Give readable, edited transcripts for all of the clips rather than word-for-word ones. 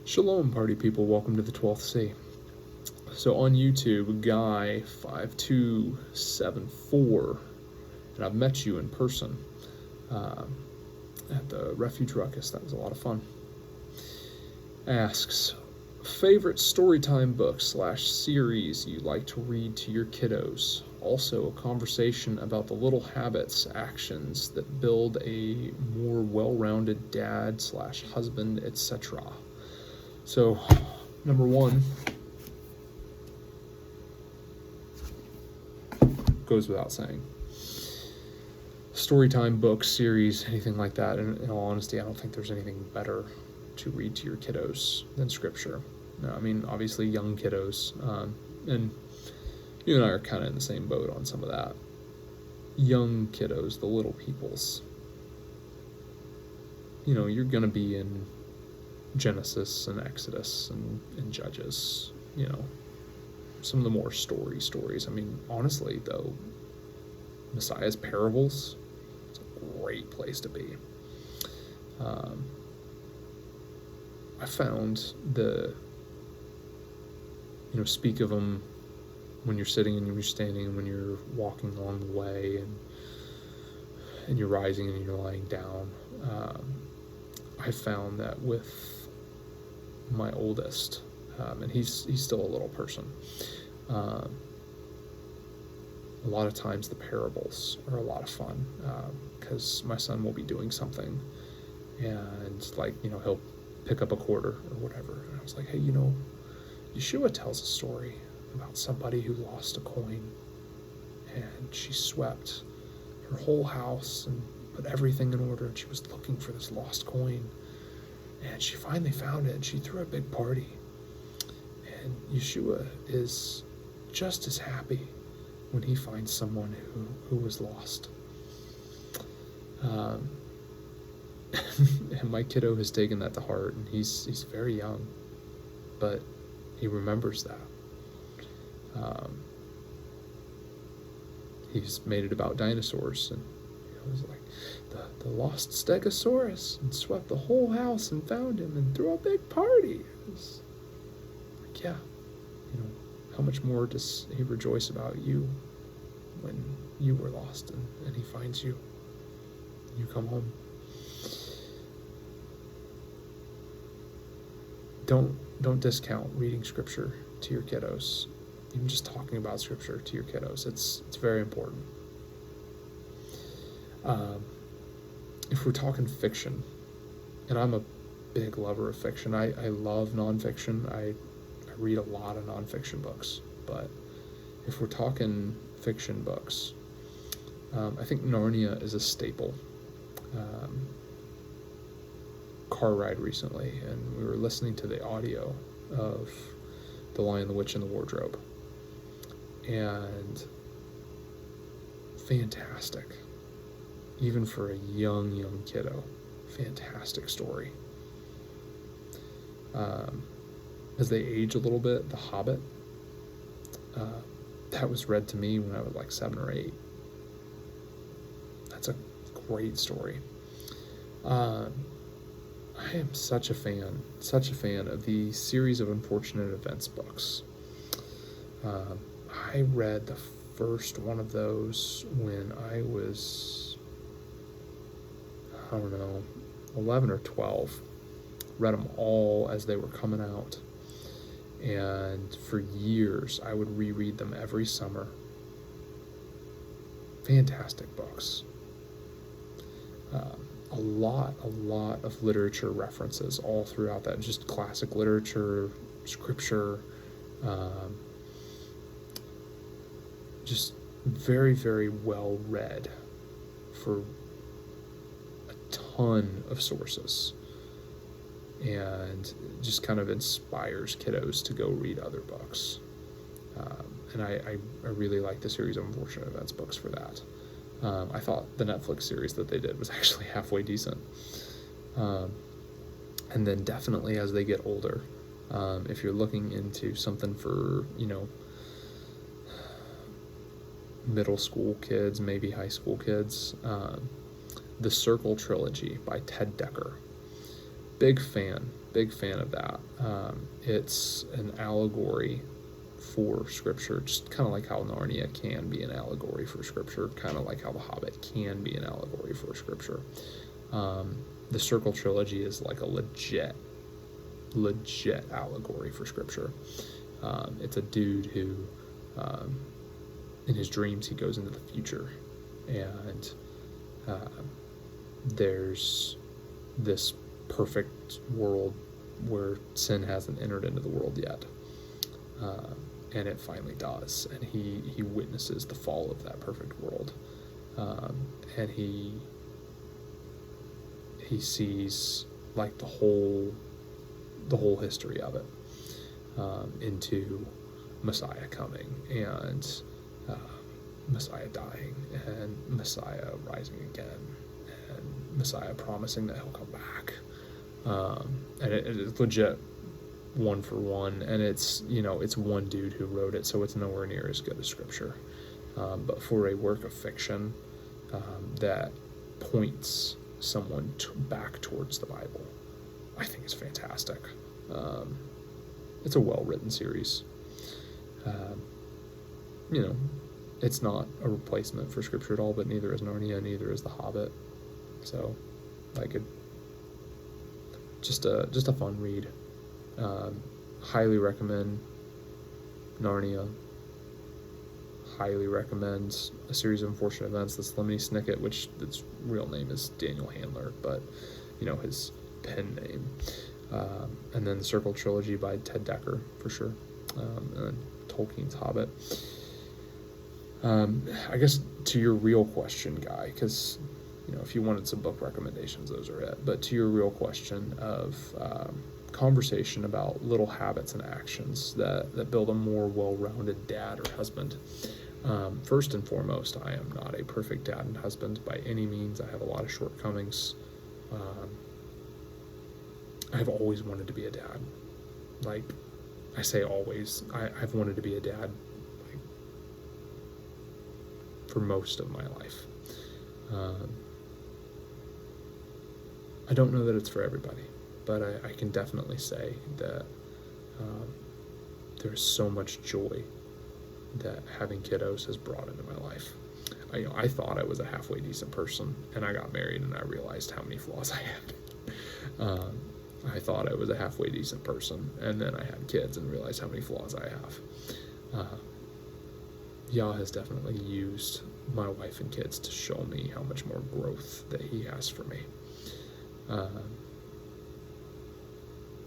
Shalom, party people. Welcome to the 12th C. So on YouTube, Guy5274, and I've met you in person at the Refuge Ruckus. That was a lot of fun. Asks, favorite storytime book / series you like to read to your kiddos. Also, a conversation about the little habits, actions that build a more well-rounded dad / husband, etc. So, number one, goes without saying. Storytime books, series, anything like that, and in all honesty, I don't think there's anything better to read to your kiddos than scripture. Now, I mean, obviously young kiddos, and you and I are kind of in the same boat on some of that. Young kiddos, the little peoples. You know, you're going to be in Genesis and Exodus and Judges, you know, some of the more stories. I mean, honestly, though, Messiah's parables, it's a great place to be. I found speak of them when you're sitting and when you're standing and when you're walking along the way and you're rising and you're lying down. I found that with my oldest, and he's still a little person, a lot of times the parables are a lot of fun, because my son will be doing something and he'll pick up a quarter or whatever, and I was like, hey, Yeshua tells a story about somebody who lost a coin, and she swept her whole house and put everything in order, and she was looking for this lost coin, and she finally found it, and she threw a big party. And Yeshua is just as happy when he finds someone who was lost. And my kiddo has taken that to heart, and he's very young, but he remembers that. He's made it about dinosaurs, and it was like the lost Stegosaurus, and swept the whole house and found him and threw a big party. It was like, yeah, how much more does he rejoice about you when you were lost and he finds you and you come home. Don't discount reading scripture to your kiddos. Even just talking about scripture to your kiddos, it's very important. If we're talking fiction, and I'm a big lover of fiction, I love nonfiction. I read a lot of nonfiction books, but if we're talking fiction books, I think Narnia is a staple. Car ride recently, and we were listening to the audio of The Lion, the Witch, and the Wardrobe, and fantastic, even for a young kiddo. Fantastic story. As they age a little bit, The Hobbit, that was read to me when I was like 7 or 8. That's a great story. I am such a fan of the series of Unfortunate Events books. I read the first one of those when I was, 11 or 12. Read them all as they were coming out. And for years, I would reread them every summer. Fantastic books. A lot of literature references all throughout that, just classic literature, scripture, just very, very well read for a ton of sources, and just kind of inspires kiddos to go read other books. And I really like the series of Unfortunate Events books for that. I thought the Netflix series that they did was actually halfway decent. And then definitely as they get older, if you're looking into something for, middle school kids, maybe high school kids, the Circle trilogy by Ted Decker. Big fan big fan of that. It's an allegory for Scripture, just kind of like how Narnia can be an allegory for Scripture, kind of like how The Hobbit can be an allegory for Scripture. The Circle trilogy is like a legit allegory for Scripture. It's a dude who, in his dreams, he goes into the future, and there's this perfect world where sin hasn't entered into the world yet, and it finally does, and he witnesses the fall of that perfect world, and he sees like the whole history of it, into Messiah coming, and Messiah dying, and Messiah rising again, and Messiah promising that he'll come back, and it's legit one for one, and it's one dude who wrote it, so it's nowhere near as good as Scripture, but for a work of fiction that points someone back towards the Bible, I think it's fantastic. It's a well-written series. It's not a replacement for Scripture at all, but neither is Narnia, neither is The Hobbit. So, just a fun read. Highly recommend Narnia. Highly recommend A Series of Unfortunate Events. That's Lemony Snicket, which its real name is Daniel Handler, but his pen name. And then the Circle trilogy by Ted Dekker, for sure. And then Tolkien's Hobbit. I guess to your real question, Guy, because if you wanted some book recommendations, those are it. But to your real question of conversation about little habits and actions that build a more well-rounded dad or husband. First and foremost, I am not a perfect dad and husband by any means. I have a lot of shortcomings. I've always wanted to be a dad. Like, I say always. I've wanted to be a dad for most of my life. I don't know that it's for everybody, but I can definitely say that there's so much joy that having kiddos has brought into my life. I thought I was a halfway decent person, and I got married and I realized how many flaws I had. I thought I was a halfway decent person, and then I had kids and realized how many flaws I have. Yah has definitely used my wife and kids to show me how much more growth that he has for me.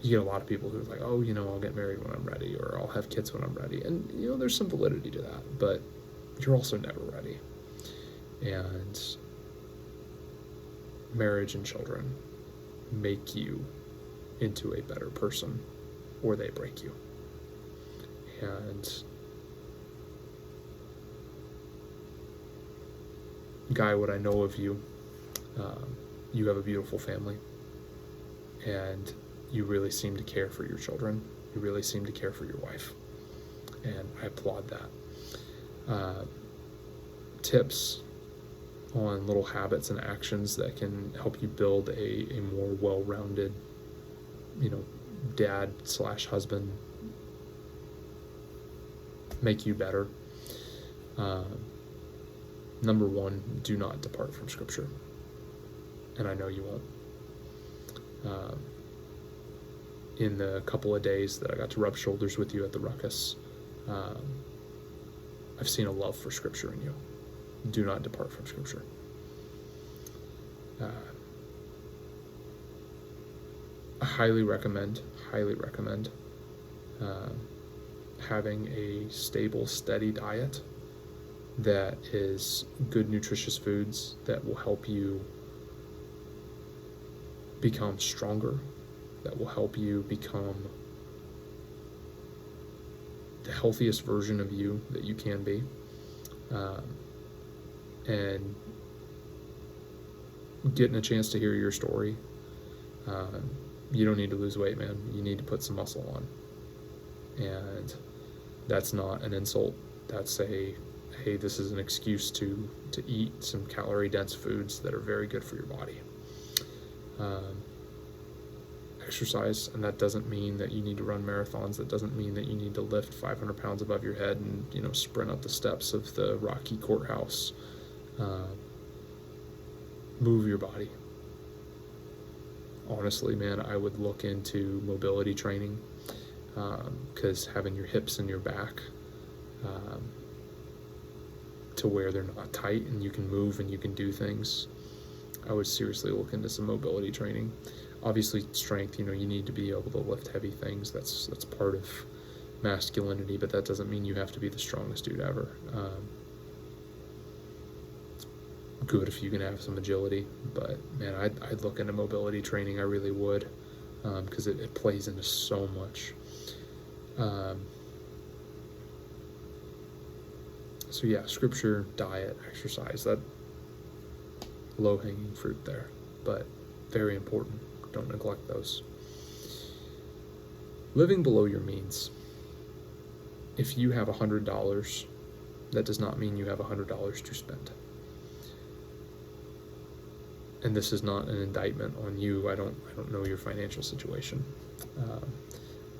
You get a lot of people who are like, oh, I'll get married when I'm ready, or I'll have kids when I'm ready. And, there's some validity to that, but you're also never ready. And marriage and children make you into a better person, or they break you. And Guy, what I know of you, you have a beautiful family, and you really seem to care for your children. You really seem to care for your wife, and I applaud that. Tips on little habits and actions that can help you build a more well-rounded, dad/husband, make you better. Number one, do not depart from Scripture. And I know you won't. In the couple of days that I got to rub shoulders with you at the Ruckus, I've seen a love for Scripture in you. Do not depart from Scripture. I highly recommend having a stable, steady diet that is good, nutritious foods that will help you become stronger, that will help you become the healthiest version of you that you can be. And getting a chance to hear your story. You don't need to lose weight, man. You need to put some muscle on. And that's not an insult. That's hey, this is an excuse to eat some calorie-dense foods that are very good for your body. exercise, and that doesn't mean that you need to run marathons. That doesn't mean that you need to lift 500 pounds above your head and, sprint up the steps of the Rocky Courthouse. Move your body. Honestly, man, I would look into mobility training, because having your hips and your back to where they're not tight and you can move and you can do things, I would seriously look into some mobility training. Obviously, strength, you need to be able to lift heavy things. That's part of masculinity, but that doesn't mean you have to be the strongest dude ever. Good if you can have some agility, but man, I'd look into mobility training. I really would, because it plays into so much. So yeah, scripture, diet, exercise, that low-hanging fruit there, but very important. Don't neglect those. Living below your means. If you have $100, that does not mean you have $100 to spend. And this is not an indictment on you. I don't know your financial situation,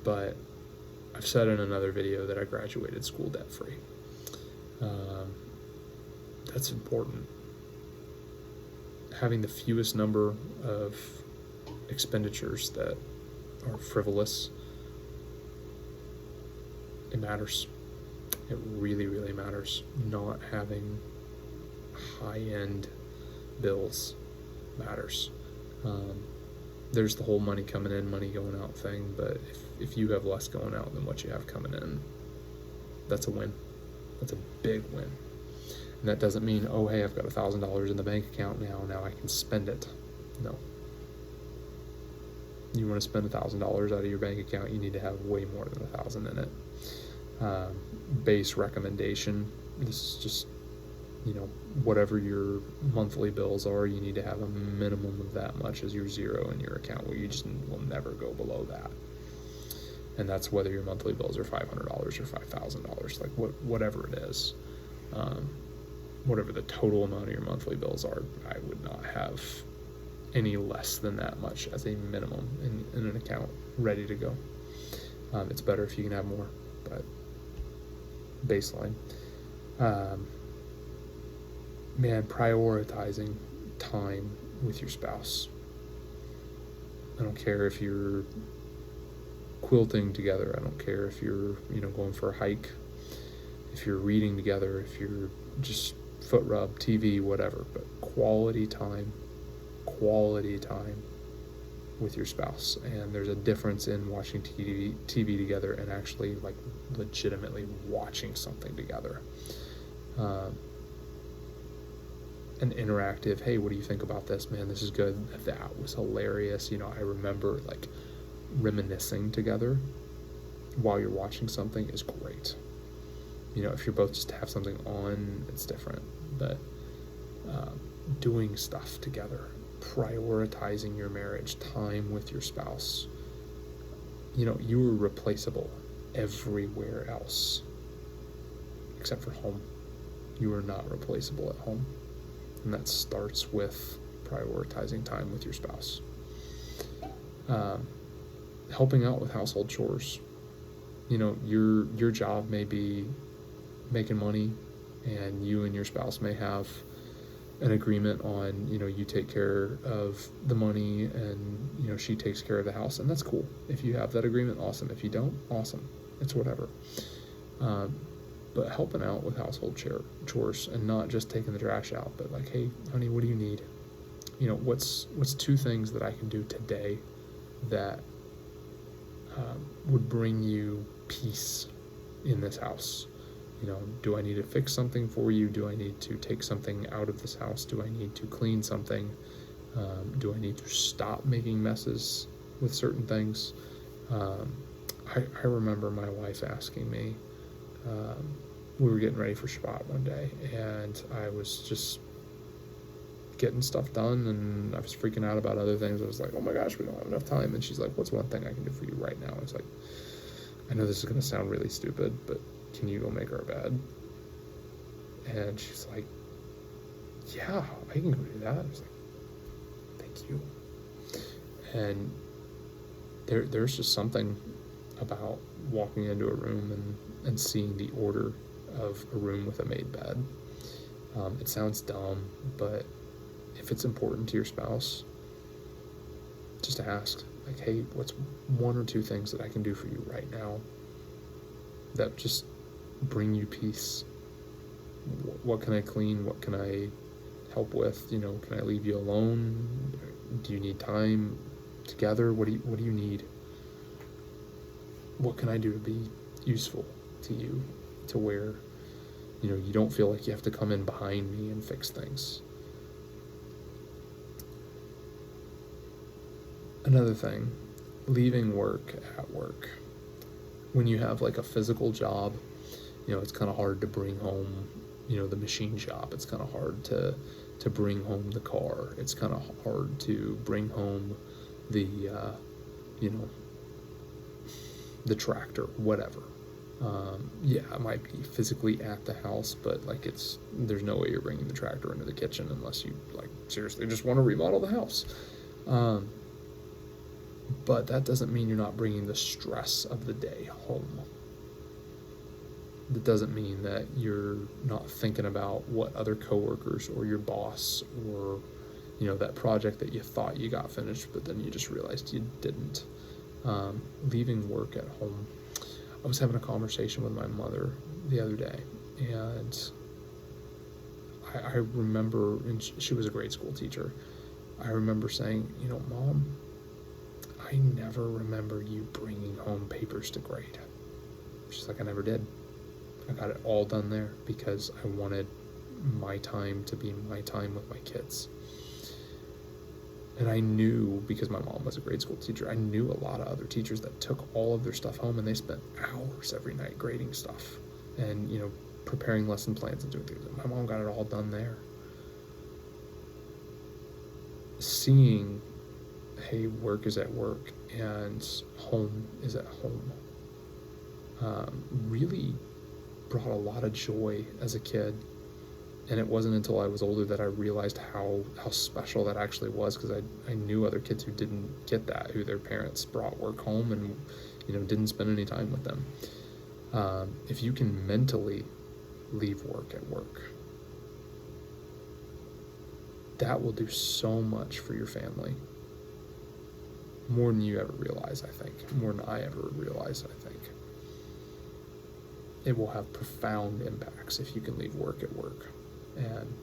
but I've said in another video that I graduated school debt-free. That's important. Having the fewest number of expenditures that are frivolous, it matters. It really, really matters. Not having high-end bills matters. There's the whole money coming in, money going out thing, but if you have less going out than what you have coming in, that's a win. That's a big win. And that doesn't mean, oh, hey, I've got $1,000 in the bank account now I can spend it. No. You want to spend $1,000 out of your bank account, you need to have way more than $1,000 in it. Base recommendation, this is just, whatever your monthly bills are, you need to have a minimum of that much as your zero in your account, where you just will never go below that. And that's whether your monthly bills are $500 or $5,000, like whatever it is. Whatever the total amount of your monthly bills are, I would not have any less than that much as a minimum in an account ready to go. It's better if you can have more, but baseline. Man, prioritizing time with your spouse. I don't care if you're quilting together. I don't care if you're, going for a hike, if you're reading together, if you're just foot rub, TV, whatever, but quality time with your spouse. And there's a difference in watching TV together and actually like legitimately watching something together. An interactive, hey, what do you think about this? Man, this is good. That was hilarious. I remember like reminiscing together while you're watching something is great. If you're both just have something on, it's different. But doing stuff together, prioritizing your marriage, time with your spouse. You are replaceable everywhere else except for home. You are not replaceable at home. And that starts with prioritizing time with your spouse. Helping out with household chores. Your job may be making money, and you and your spouse may have an agreement on, you take care of the money and, she takes care of the house, and that's cool. If you have that agreement, awesome. If you don't, awesome. It's whatever. But helping out with household chores and not just taking the trash out, but like, hey, honey, what do you need? What's 2 things that I can do today that would bring you peace in this house? Do I need to fix something for you? Do I need to take something out of this house? Do I need to clean something? Do I need to stop making messes with certain things? I remember my wife asking me, we were getting ready for Shabbat one day, and I was just getting stuff done, and I was freaking out about other things. I was like, oh my gosh, we don't have enough time. And she's like, what's one thing I can do for you right now? I was like, I know this is going to sound really stupid, but can you go make her a bed? And she's like, yeah, I can go do that. I was like, thank you. And there's just something about walking into a room and seeing the order of a room with a made bed. It sounds dumb, but if it's important to your spouse, just ask, like, hey, what's one or two things that I can do for you right now that just bring you peace? What can I clean? What can I help with? Can I leave you alone? Do you need time together? What do you need? What can I do to be useful to you, to where you don't feel like you have to come in behind me and fix things? Another thing, leaving work at work. When you have like a physical job, it's kind of hard to bring home, the machine shop. It's kind of hard to bring home the car. It's kind of hard to bring home the, the tractor, whatever. It might be physically at the house, but like there's no way you're bringing the tractor into the kitchen unless you like seriously just want to remodel the house. But that doesn't mean you're not bringing the stress of the day home. That doesn't mean that you're not thinking about what other coworkers or your boss or, that project that you thought you got finished, but then you just realized you didn't. Leaving work at home. I was having a conversation with my mother the other day, and I remember, and she was a grade school teacher, I remember saying, Mom, I never remember you bringing home papers to grade. She's like, I never did. I got it all done there because I wanted my time to be my time with my kids. And I knew, because my mom was a grade school teacher, I knew a lot of other teachers that took all of their stuff home and they spent hours every night grading stuff and, preparing lesson plans and doing things. My mom got it all done there. Seeing, hey, work is at work and home is at home, really brought a lot of joy as a kid. And it wasn't until I was older that I realized how special that actually was, because I knew other kids who didn't get that, who their parents brought work home and didn't spend any time with them. If you can mentally leave work at work, that will do so much for your family. More than you ever realize, I think. More than I ever realized, I think. It will have profound impacts if you can leave work at work and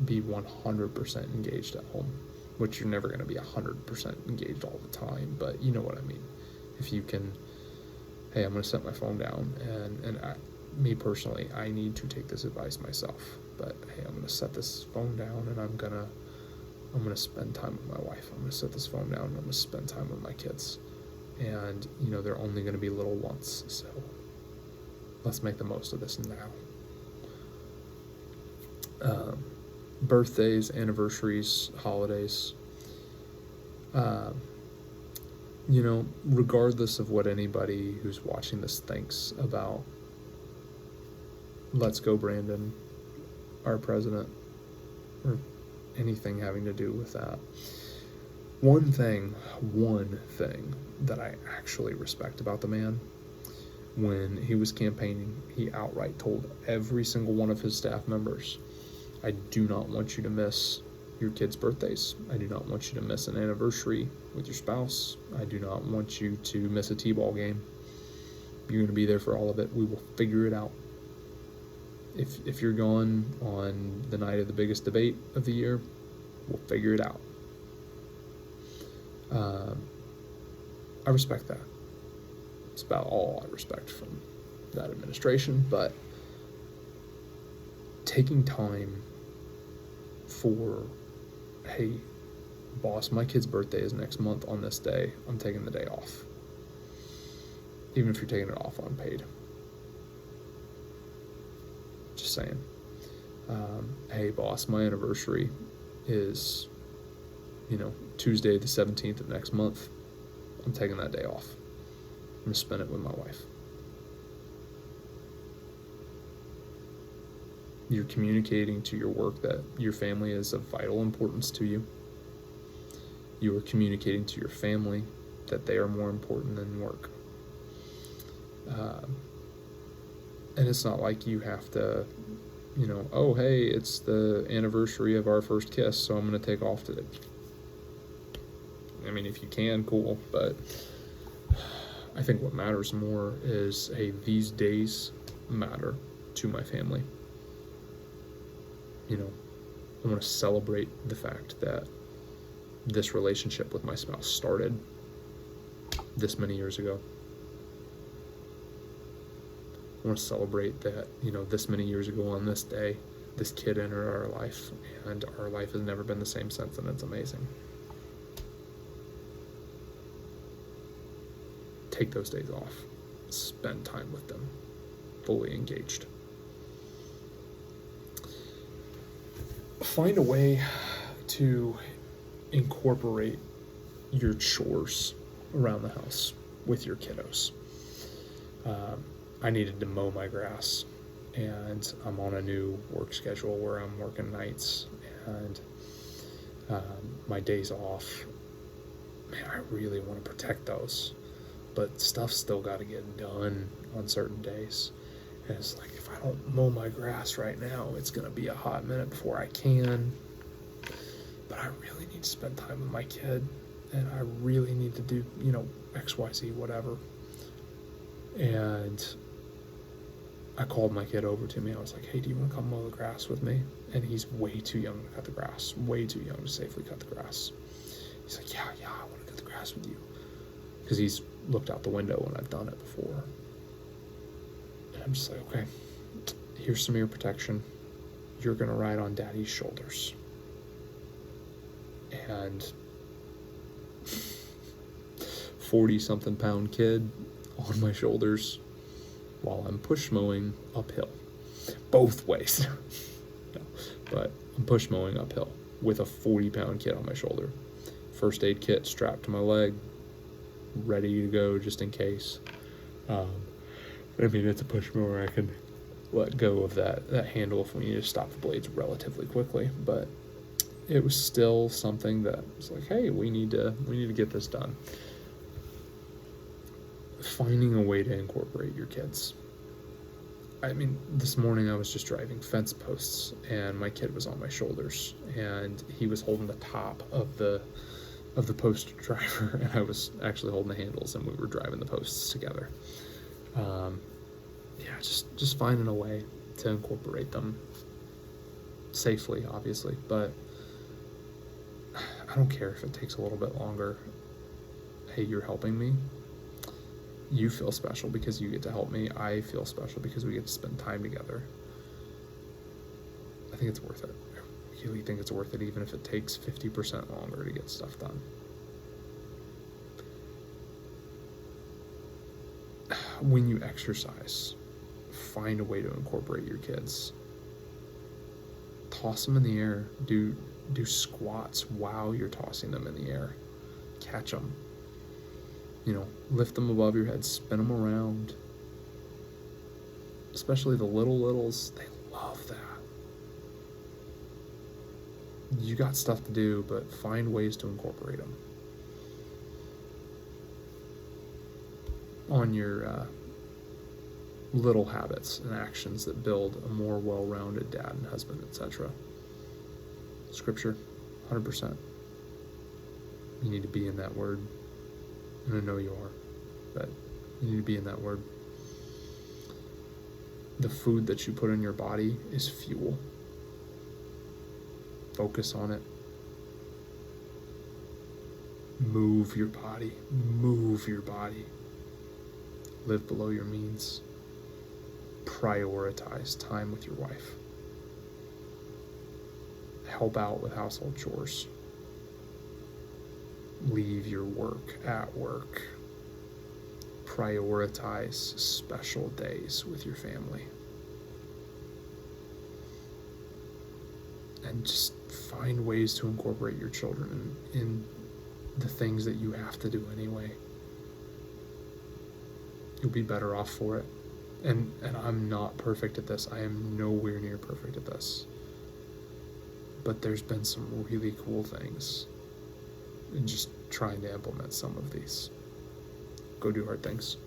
be 100% engaged at home, which you're never going to be 100% engaged all the time, but you know what I mean. If you can, hey, I'm going to set my phone down, and me personally, I need to take this advice myself, but hey, I'm going to set this phone down and I'm going to spend time with my wife. I'm going to set this phone down and I'm going to spend time with my kids. And, they're only going to be little once, so let's make the most of this now. Birthdays, anniversaries, holidays, regardless of what anybody who's watching this thinks about Let's Go Brandon, our president, or anything having to do with that, one thing that I actually respect about the man, when he was campaigning, he outright told every single one of his staff members, I do not want you to miss your kids' birthdays. I do not want you to miss an anniversary with your spouse. I do not want you to miss a t-ball game. You're going to be there for all of it. We will figure it out. If you're gone on the night of the biggest debate of the year, we'll figure it out. I respect that. It's about all I respect from that administration, but taking time for, hey, boss, my kid's birthday is next month on this day. I'm taking the day off. Even if you're taking it off unpaid. Just saying. Hey, boss, my anniversary is, Tuesday the 17th of next month. I'm taking that day off. I'm going to spend it with my wife. You're communicating to your work that your family is of vital importance to you. You are communicating to your family that they are more important than work. And it's not like you have to, oh, hey, it's the anniversary of our first kiss, so I'm going to take off today. I mean, if you can, cool, but I think what matters more is, hey, these days matter to my family. I want to celebrate the fact that this relationship with my spouse started this many years ago. I want to celebrate that, this many years ago on this day, this kid entered our life, and our life has never been the same since, and it's amazing. Take those days off. Spend time with them, fully engaged. Find a way to incorporate your chores around the house with your kiddos. I needed to mow my grass, and I'm on a new work schedule where I'm working nights, and my days off, man, I really want to protect those, but stuff's still got to get done on certain days. And it's like, if I don't mow my grass right now, it's going to be a hot minute before I can. But I really need to spend time with my kid, and I really need to do, XYZ, whatever. And I called my kid over to me. I was like, hey, do you want to come mow the grass with me? And he's way too young to cut the grass, way too young to safely cut the grass. He's like, yeah, I want to cut the grass with you. Because he's looked out the window and I've done it before. And I'm just like, okay, here's some ear protection. You're going to ride on daddy's shoulders. And 40-something pound kid on my shoulders while I'm push mowing uphill. Both ways. No, but I'm push mowing uphill with a 40-pound kid on my shoulder. First aid kit strapped to my leg, ready to go just in case. It's a push mower. I can let go of that handle if we need to stop the blades relatively quickly. But it was still something that was like, hey, we need to get this done. Finding a way to incorporate your kids. This morning I was just driving fence posts, and my kid was on my shoulders, and he was holding the top of the post driver, and I was actually holding the handles, and we were driving the posts together. Just finding a way to incorporate them safely, obviously, but I don't care if it takes a little bit longer. Hey, you're helping me. You feel special because you get to help me. I feel special because we get to spend time together. I think it's worth it. I really think it's worth it, even if it takes 50% longer to get stuff done. When you exercise, find a way to incorporate your kids. Toss them in the air. Do squats while you're tossing them in the air. Catch them. Lift them above your head, spin them around. Especially the littles, they love that. You got stuff to do, but find ways to incorporate them on your little habits and actions that build a more well-rounded dad and husband, etc. Scripture, 100%. You need to be in that word. And I know you are, but you need to be in that word. The food that you put in your body is fuel. Focus on it. Move your body. Move your body. Live below your means. Prioritize time with your wife. Help out with household chores. Leave your work at work. Prioritize special days with your family. And just find ways to incorporate your children in the things that you have to do anyway. You'll be better off for it. And I'm not perfect at this. I am nowhere near perfect at this. But there's been some really cool things and just trying to implement some of these. Go do hard things.